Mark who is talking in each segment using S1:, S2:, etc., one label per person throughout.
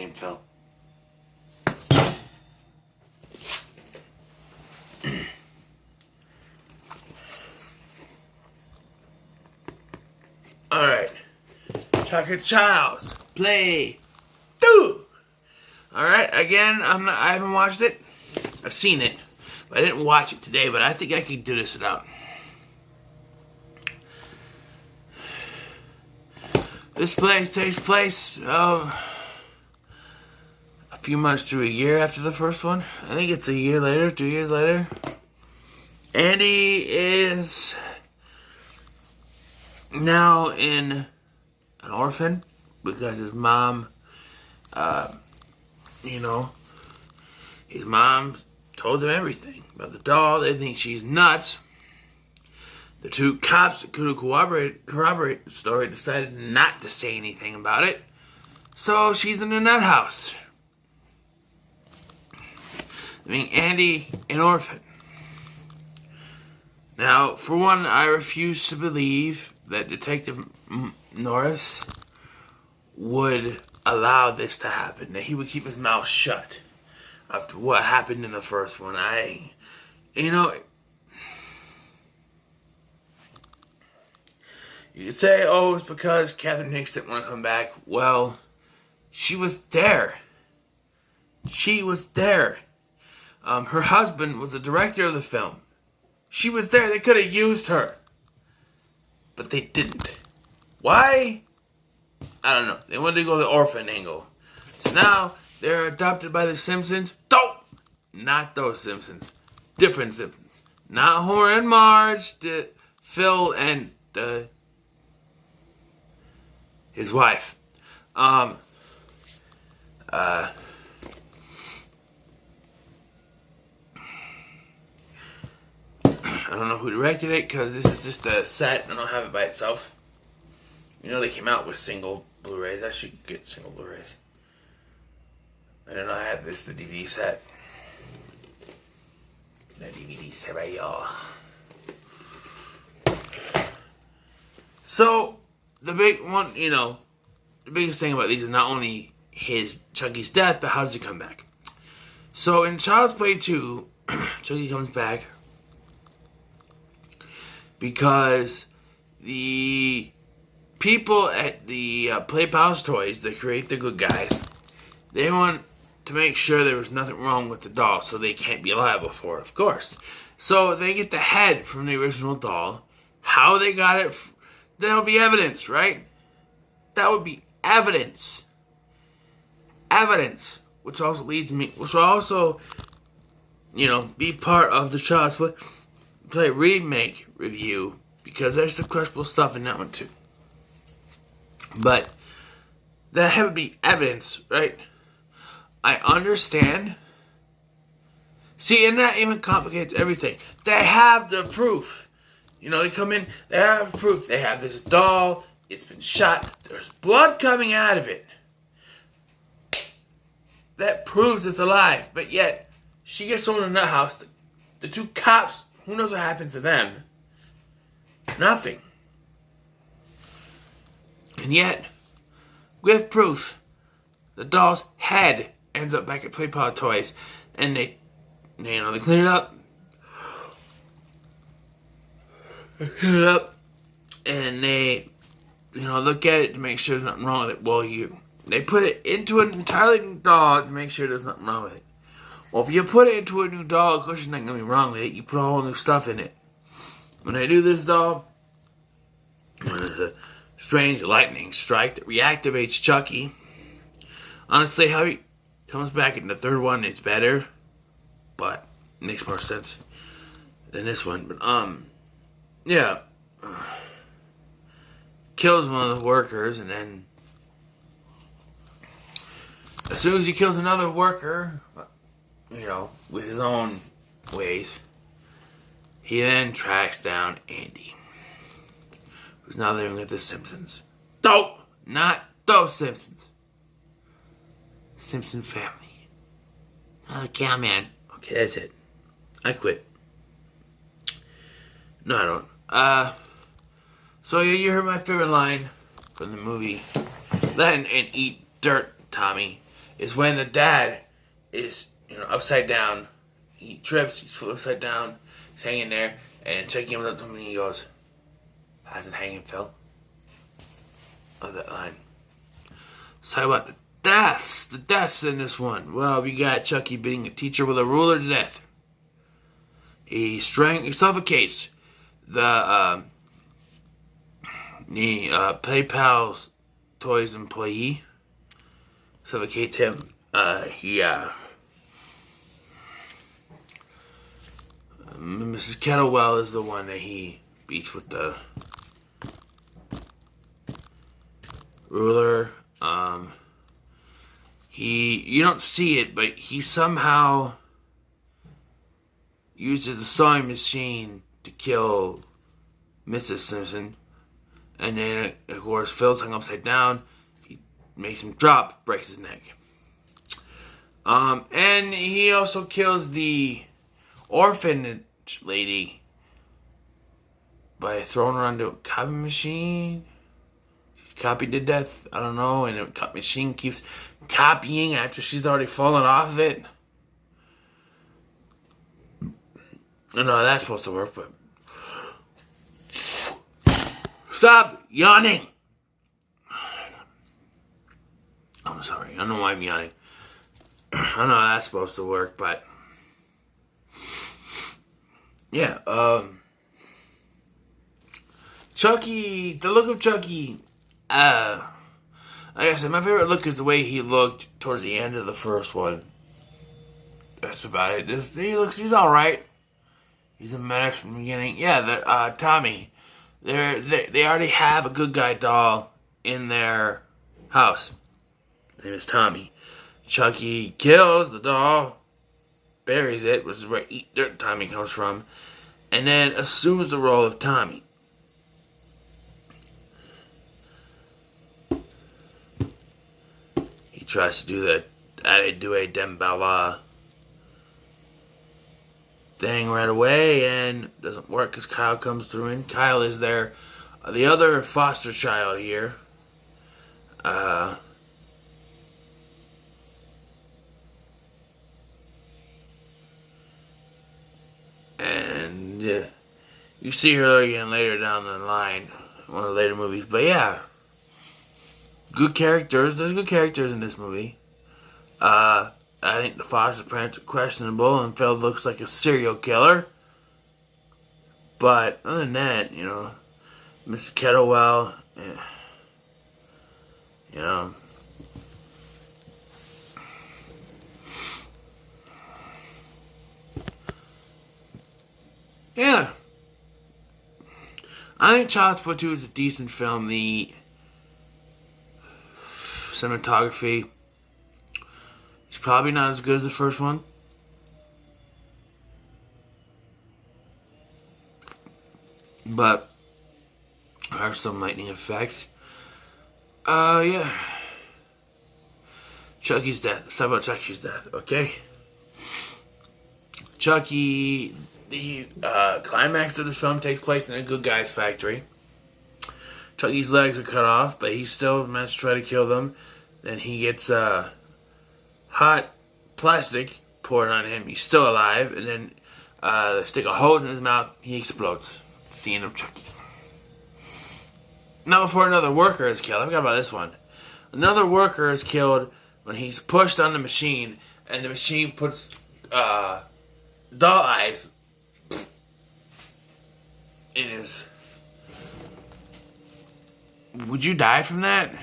S1: name, Phil. Alright. Chocolate Childs. Play. Do! Alright, again, I haven't watched it. I've seen it. But I didn't watch it today, but I think I could do this without. This takes place a few months to a year after the first one. I think it's a year later, 2 years later. Andy is now in an orphan because his mom, his mom told him everything about the doll. They think she's nuts. The two cops that could corroborate the story decided not to say anything about it. So she's in a nut house. Andy, an orphan. Now, for one, I refuse to believe that Detective Norris would allow this to happen. That he would keep his mouth shut after what happened in the first one. You could say, oh, it's because Catherine Hicks didn't want to come back. Well, she was there. She was there. Her husband was the director of the film. She was there. They could have used her. But they didn't. Why? I don't know. They wanted to go the orphan angle. So now, they're adopted by the Simpsons. Not those Simpsons. Different Simpsons. Not Homer and Marge. Phil and his wife. I don't know who directed it because this is just a set. I don't have it by itself. They came out with single Blu-rays. I should get single Blu-rays. And then I have the DVD set. The DVD set right, y'all. So, the big one, the biggest thing about these is not only Chucky's death, but how does he come back? So, in Child's Play 2, Chucky comes back because the people at the Play Pals Toys that create the good guys, they want to make sure there was nothing wrong with the doll, so they can't be liable for it, of course. So they get the head from the original doll. How they got it, there'll be evidence, right? That would be evidence. Evidence. Which also which will also, be part of the Child's Play remake review, because there's some questionable stuff in that one too. But that would be evidence, right? I understand. See, and that even complicates everything. They have the proof. They come in, they have proof. They have this doll, it's been shot, there's blood coming out of it. That proves it's alive. But yet, she gets thrown in the house. The two cops, who knows what happens to them? Nothing. And yet, with proof, the doll's head ends up back at Play Pal Toys, and they clean it up. And they, look at it to make sure there's nothing wrong with it. Well, they put it into an entirely new doll to make sure there's nothing wrong with it. Well, if you put it into a new doll, of course there's nothing going to be wrong with it. You put all new stuff in it. When they do this doll, there's a strange lightning strike that reactivates Chucky. Honestly, how he comes back in the third one is better, but it makes more sense than this one. But yeah, kills one of the workers, and then as soon as he kills another worker, with his own ways, he then tracks down Andy, who's now living with the Simpsons. Not those Simpsons. Simpson family. Okay, man. Okay, that's it. I quit. No, I don't. So you heard my favorite line from the movie. Let and eat dirt, Tommy. is when the dad is, upside down. He trips, he's flipped upside down, he's hanging there, and Chucky comes up to him and he goes, "How's it hanging, Phil?" Of that line. Let's talk about the deaths in this one. Well, we got Chucky beating a teacher with a ruler to death. He suffocates the PayPal's toys employee. Suffocates him. Mrs. Kettlewell is the one that he beats with the ruler. You don't see it, but he somehow uses the sewing machine to kill Mrs. Simpson. And then, of course, Phil's hung upside down. He makes him drop, breaks his neck. And he also kills the orphanage lady by throwing her onto a copy machine. She's copied to death. I don't know. And the machine keeps copying after she's already fallen off of it. I don't know how that's supposed to work, but... Stop yawning! I'm sorry. I don't know why I'm yawning. I don't know how that's supposed to work, but... Yeah, Chucky, the look of Chucky, like I said, my favorite look is the way he looked towards the end of the first one. That's about it. He's alright. He's a menace from the beginning. Yeah, Tommy. They already have a good guy doll in their house. His name is Tommy. Chucky kills the doll, buries it, which is where Eat Dirt Tommy comes from, and then assumes the role of Tommy. He tries to do the Adewale Dembella thing right away, and it doesn't work because Kyle comes through, and Kyle is there, the other foster child here. And you see her again later down the line, one of the later movies. But yeah, good characters. There's good characters in this movie. I think the foster parents are questionable, and Phil looks like a serial killer. But other than that, Mr. Kettlewell, yeah. I think Child's Play 2 is a decent film. The cinematography is probably not as good as the first one. But there are some lightning effects. Yeah. Chucky's death. Let's talk about Chucky's death, okay? Chucky, the climax of this film takes place in a good guy's factory. Chucky's legs are cut off, but he still managed to try to kill them. Then he gets hot plastic poured on him. He's still alive, and then they stick a hose in his mouth. He explodes. It's the end of Chucky. Now, before another worker is killed, I forgot about this one. Another worker is killed when he's pushed on the machine, and the machine puts doll eyes in his... Would you die from that?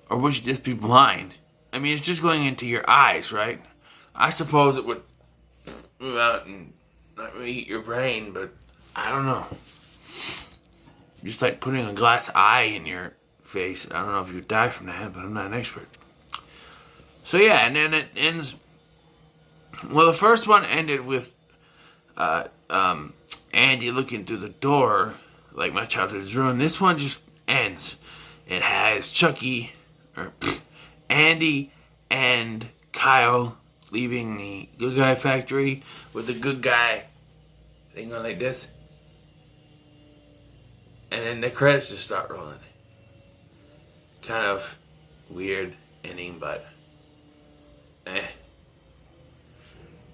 S1: Or would you just be blind? I mean, it's just going into your eyes, right? I suppose it would move out and not really eat your brain, but I don't know. Just like putting a glass eye in your face. I don't know if you would die from that, but I'm not an expert. So yeah, and then it ends... Well, the first one ended with Andy looking through the door like my childhood is ruined. This one just ends. It has Chucky, or Andy and Kyle leaving the good guy factory with the good guy thing going like this. And then the credits just start rolling. Kind of weird ending, but eh.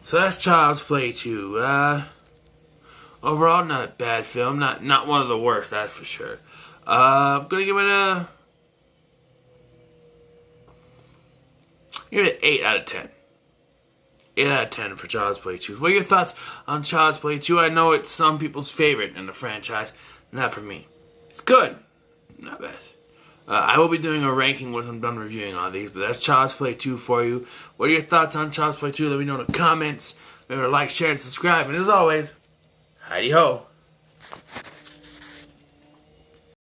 S1: So that's Child's Play 2. Overall, not a bad film. Not one of the worst, that's for sure. I'm gonna give it an 8 out of 10. 8 out of 10 for Child's Play 2. What are your thoughts on Child's Play 2? I know it's some people's favorite in the franchise. Not for me. It's good. Not bad. I will be doing a ranking once I'm done reviewing all these, but that's Child's Play 2 for you. What are your thoughts on Child's Play 2? Let me know in the comments. Remember to like, share, and subscribe. And as always, hidey ho.